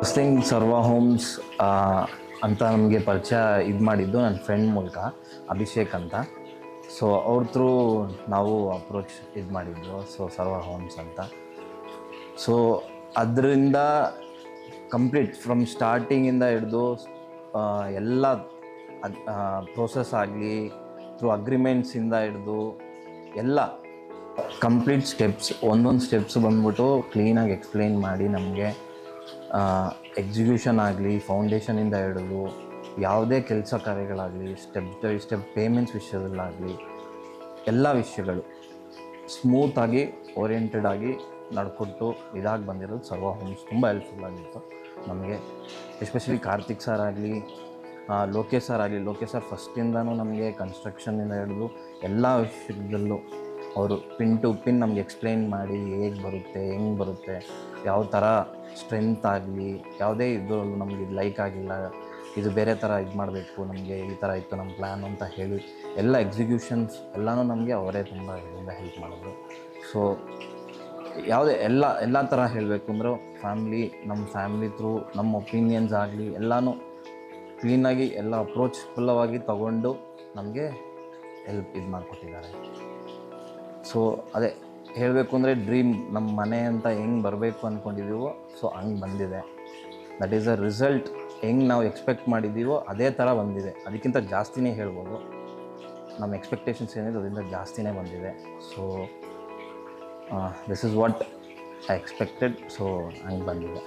First thing ಸರ್ವ homes ಅಂತ ನಮಗೆ ಪರಿಚಯ ಇದು ಮಾಡಿದ್ದು ನನ್ನ ಫ್ರೆಂಡ್ ಮೂಲಕ, ಅಭಿಷೇಕ್ ಅಂತ. ಸೊ ಅವ್ರ ಥ್ರೂ ನಾವು ಅಪ್ರೋಚ್ ಇದು ಮಾಡಿದ್ದು, ಸೊ ಸರ್ವ ಹೋಮ್ಸ್ ಅಂತ. ಸೊ ಅದರಿಂದ ಕಂಪ್ಲೀಟ್ ಫ್ರಮ್ ಸ್ಟಾರ್ಟಿಂಗಿಂದ ಹಿಡಿದು ಎಲ್ಲ ಪ್ರೋಸೆಸ್ ಆಗಲಿ, ಥ್ರೂ ಅಗ್ರಿಮೆಂಟ್ಸಿಂದ ಹಿಡಿದು ಎಲ್ಲ ಕಂಪ್ಲೀಟ್ ಸ್ಟೆಪ್ಸ್, ಒಂದೊಂದು ಸ್ಟೆಪ್ಸ್ ಬಂದ್ಬಿಟ್ಟು ಕ್ಲೀನಾಗಿ ಎಕ್ಸ್ಪ್ಲೈನ್ ಮಾಡಿ ನಮಗೆ ಎಕ್ಸಿಕ್ಯೂಷನ್ ಆಗಲಿ, ಫೌಂಡೇಶನಿಂದ ಹಿಡಿದು ಯಾವುದೇ ಕೆಲಸ ಕಾರ್ಯಗಳಾಗಲಿ, ಸ್ಟೆಪ್ ಬೈ ಸ್ಟೆಪ್ ಪೇಮೆಂಟ್ಸ್ ವಿಷಯದಲ್ಲಾಗಲಿ ಎಲ್ಲ ವಿಷಯಗಳು ಸ್ಮೂತಾಗಿ ಓರಿಯೆಂಟೆಡ್ ಆಗಿ ನಡ್ಕೊಟ್ಟು ಇದಾಗಿ ಬಂದಿರೋದು ಸರ್ವ ಹೋಮ್ಸ್. ತುಂಬ ಹೆಲ್ಪ್ಫುಲ್ ಆಗಿತ್ತು ನಮಗೆ. ಎಸ್ಪೆಷಲಿ ಕಾರ್ತಿಕ್ ಸರ್ ಆಗಲಿ, ಲೋಕೇಶ್ ಸರ್ ಆಗಲಿ. ಲೋಕೇಶ್ ಸರ್ ಫಸ್ಟಿಂದನೂ ನಮಗೆ ಕನ್ಸ್ಟ್ರಕ್ಷನ್ನಿಂದ ಹಿಡಿದು ಎಲ್ಲ ವಿಷಯದಲ್ಲೂ ಅವರು ಪಿನ್ ಟು ಪಿನ್ ನಮಗೆ ಎಕ್ಸ್ಪ್ಲೈನ್ ಮಾಡಿ ಹೇಗೆ ಬರುತ್ತೆ, ಹೆಂಗೆ ಬರುತ್ತೆ, ಯಾವ ಥರ ಸ್ಟ್ರೆಂತ್ ಆಗಲಿ, ಯಾವುದೇ ಇದರಲ್ಲೂ ನಮಗೆ ಇದು ಲೈಕ್ ಆಗಿಲ್ಲ, ಇದು ಬೇರೆ ಥರ ಇದು ಮಾಡಬೇಕು, ನಮಗೆ ಈ ಥರ ಇತ್ತು ನಮ್ಮ ಪ್ಲ್ಯಾನ್ ಅಂತ ಹೇಳಿ ಎಲ್ಲ ಎಕ್ಸಿಕ್ಯೂಷನ್ಸ್ ಎಲ್ಲನೂ ನಮಗೆ ಅವರೇ ತುಂಬ ಇದರಿಂದ ಹೆಲ್ಪ್ ಮಾಡಿದ್ರು. ಸೊ ಯಾವುದೇ ಎಲ್ಲ ಥರ ಹೇಳಬೇಕು ಅಂದ್ರೆ ನಮ್ಮ ಫ್ಯಾಮ್ಲಿ ಥ್ರೂ ನಮ್ಮ ಒಪಿನಿಯನ್ಸ್ ಆಗಲಿ ಎಲ್ಲನೂ ಕ್ಲೀನಾಗಿ ಎಲ್ಲ ಅಪ್ರೋಚ್ಫುಲ್ಲವಾಗಿ ತಗೊಂಡು ನಮಗೆ ಇದು ಮಾಡಿಕೊಟ್ಟಿದ್ದಾರೆ. ಸೊ ಅದೇ ಹೇಳಬೇಕು ಅಂದರೆ ಡ್ರೀಮ್, ನಮ್ಮ ಮನೆ ಅಂತ ಹೆಂಗೆ ಬರಬೇಕು ಅಂದ್ಕೊಂಡಿದ್ದೀವೋ ಸೊ ಹಂಗೆ ಬಂದಿದೆ. That is a result. ಹೆಂಗೆ ನಾವು ಎಕ್ಸ್ಪೆಕ್ಟ್ ಮಾಡಿದ್ದೀವೋ ಅದೇ ಥರ ಬಂದಿದೆ. ಅದಕ್ಕಿಂತ ಜಾಸ್ತಿನೇ ಹೇಳ್ಬೋದು. ನಮ್ಮ ಎಕ್ಸ್ಪೆಕ್ಟೇಷನ್ಸ್ ಏನಿದೆ ಅದರಿಂದ ಜಾಸ್ತಿನೇ ಬಂದಿದೆ. So this is what I expected. So ಹಂಗೆ ಬಂದಿದೆ.